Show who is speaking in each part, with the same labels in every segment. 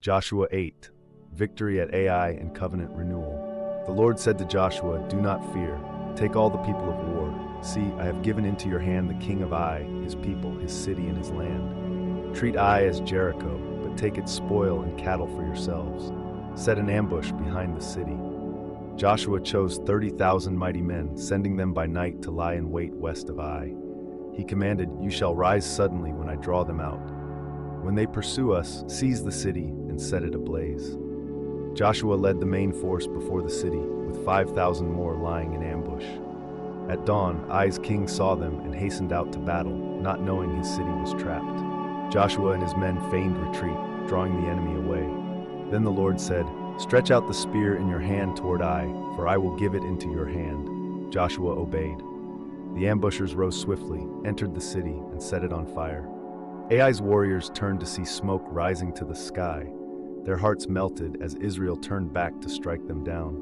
Speaker 1: Joshua 8. Victory at Ai and covenant renewal. The Lord said to Joshua, "Do not fear. Take all the people of war. See, I have given into your hand the king of Ai, his people, his city, and his land. Treat Ai as Jericho, but take its spoil and cattle for yourselves. Set an ambush behind the city." Joshua chose 30,000 mighty men, sending them by night to lie in wait west of Ai. He commanded, "You shall rise suddenly when I draw them out. When they pursue us, seize the city and set it ablaze." Joshua led the main force before the city, with 5,000 more lying in ambush. At dawn, Ai's king saw them and hastened out to battle, not knowing his city was trapped. Joshua and his men feigned retreat, drawing the enemy away. Then the Lord said, "Stretch out the spear in your hand toward Ai, for I will give it into your hand." Joshua obeyed. The ambushers rose swiftly, entered the city, and set it on fire. Ai's warriors turned to see smoke rising to the sky. Their hearts melted as Israel turned back to strike them down.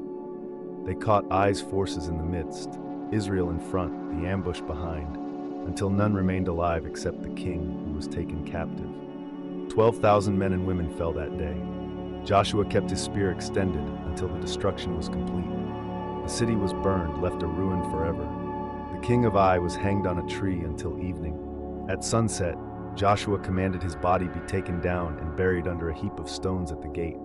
Speaker 1: They caught Ai's forces in the midst, Israel in front, the ambush behind, until none remained alive except the king, who was taken captive. 12,000 men and women fell that day. Joshua kept his spear extended until the destruction was complete. The city was burned, left a ruin forever. The king of Ai was hanged on a tree until evening. At sunset, Joshua commanded his body be taken down and buried under a heap of stones at the gate.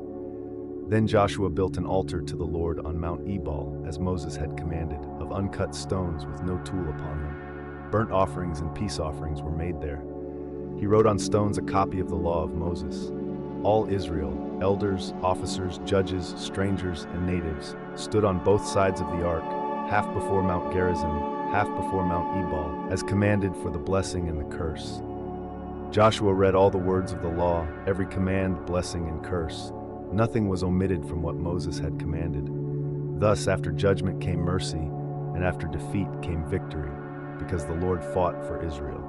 Speaker 1: Then Joshua built an altar to the Lord on Mount Ebal, as Moses had commanded, of uncut stones with no tool upon them. Burnt offerings and peace offerings were made there. He wrote on stones a copy of the law of Moses. All Israel, elders, officers, judges, strangers, and natives, stood on both sides of the ark, half before Mount Gerizim, half before Mount Ebal, as commanded for the blessing and the curse. Joshua read all the words of the law, every command, blessing, and curse. Nothing was omitted from what Moses had commanded. Thus, after judgment came mercy, and after defeat came victory, because the Lord fought for Israel.